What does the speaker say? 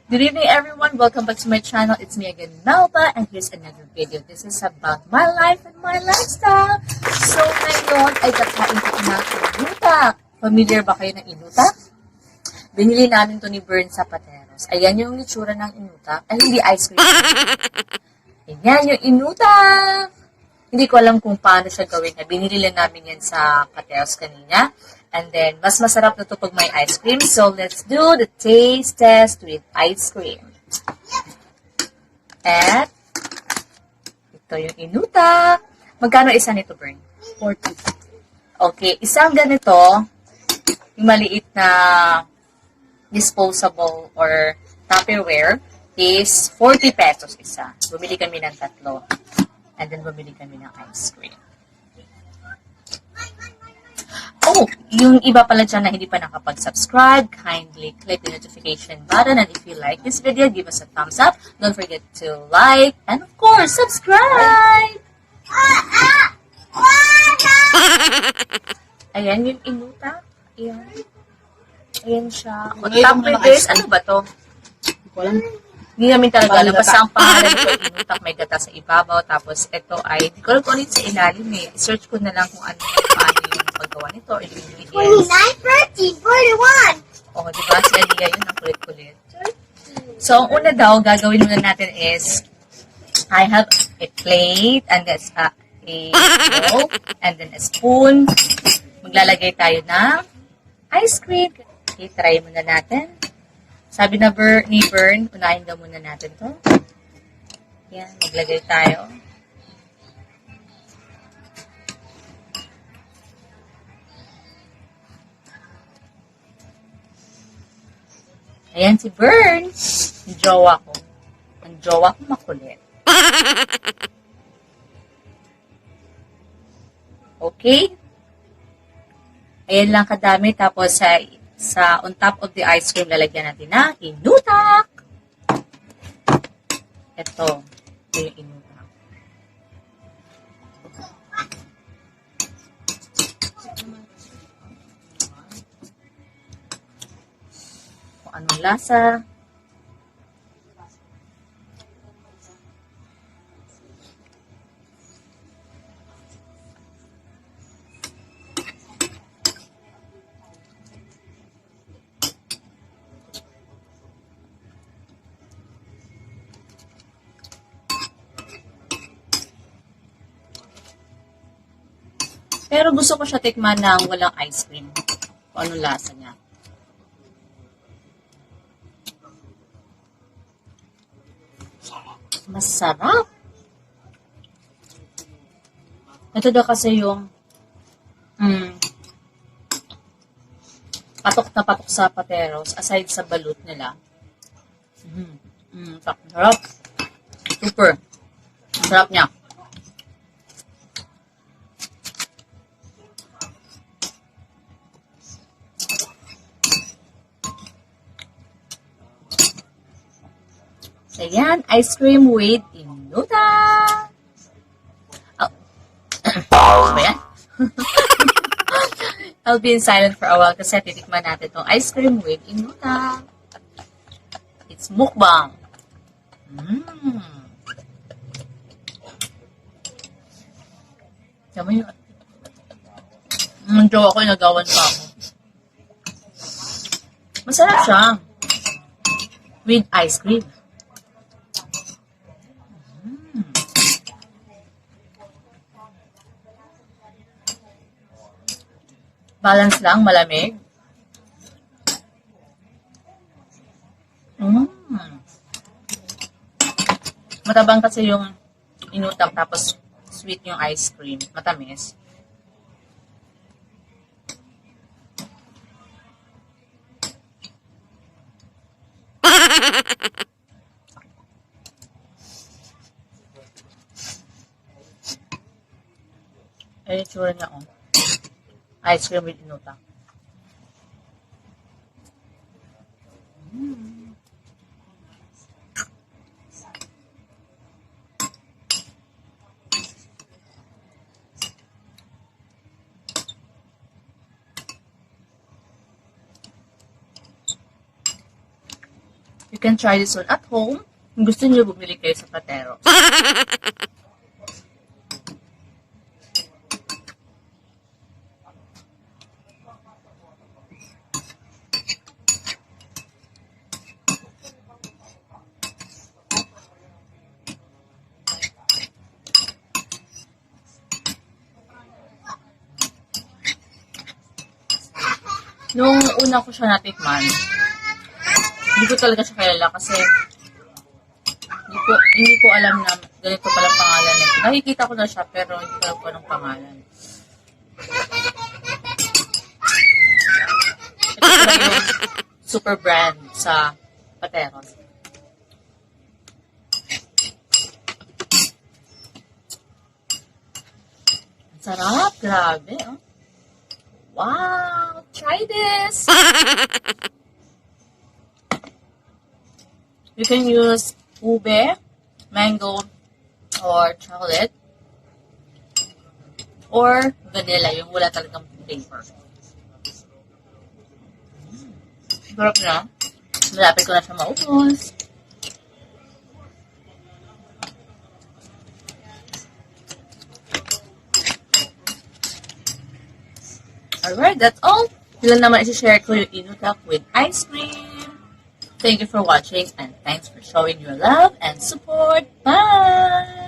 Good evening, everyone. Welcome back to my channel. It's me again, Melba, and here's another video. This is about my life and my lifestyle. So, ngayon ay kakain ko ng inutak. Familiar ba kayo ng inutak? Binili namin to ni Bern sa Pateros. Ayan yung itsura ng inutak. Ay, hindi ice cream. Ayan yung inutak. Hindi ko alam kung paano siya gawin. Binili lang namin yan sa Pateros kanina. And then, mas masarap na ito pag may ice cream. So, let's do the taste test with ice cream. At, ito yung inutak. Magkano isa nito, Bern? 40. Okay, isang ganito, yung maliit na disposable or Tupperware is 40 pesos isa. Bumili kami ng tatlo. And then, bumili kami ng ice cream. Oh, yung iba pala dyan na hindi pa nakapag-subscribe, kindly click the notification button. And if you like this video, give us a thumbs up. Don't forget to like and, of course, subscribe! Ayan yung inutak. Ayan. Ayan siya. On top with this, ano ba to? Hindi namin talaga alam. Basta ang pangalan ko, inutak, may gata sa ibabaw. Tapos ito ay, hindi ko alam kung ano sa ilalim eh. Search ko na lang kung ano yung paggawa nito. 29, 30, 41. O, diba? Si Areja yun, ang kulit-kulit. So, ang una daw, gagawin muna natin is, I have a plate, and that's a bowl, and then a spoon. Maglalagay tayo ng ice cream. Okay, try muna natin. Sabi na ni Bern, unahin daw muna natin to. Yan, maglagay tayo. Ayan si Bern. Ang jowa ko. Ang jowa ko makulit. Okay? Ayan lang kadami. Tapos sa on top of the ice cream, lalagyan natin ng inutak. Ito yung inutak. Kung anong lasa. Pero gusto ko siya tikman ng walang ice cream. Kung anong lasa niya. Masarap! Ito daw kasi yung patok na patok sa Pateros aside sa balut nila. Sarap. Super. Sarap niya. Ayan, ice cream with inutak. Oh. Ano ba yan? I'll be in silent for a while kasi titikman natin itong ice cream with inutak. It's mukbang. Tama yun. Ang jowa ko, nagawan pa ako. Masarap siya. With ice cream. Balance lang, malamig. Matabang kasi yung inutak tapos sweet yung ice cream. Matamis. Ay, tsura niya, oh. Ice cream with inutak. You can try this one at home. Kung gusto niyo, bumili kayo sa Pateros. Nung una ko siya natikman, hindi ko talaga siya kilala kasi hindi ko alam na ganito pala pangalan nito. Nakikita ko na siya pero hindi ko alam kung anong pangalan. Ito pala yung super brand sa Pateros. Ang sarap, grabe. Oh. Wow! Try this! You can use ube, mango, or chocolate, or vanilla, yung wala talagang flavor. Sarap na. Malapit ko na siya maubos. Alright, that's all. Sila naman isi-share ko yung Inutak with ice cream. Thank you for watching and thanks for showing your love and support. Bye!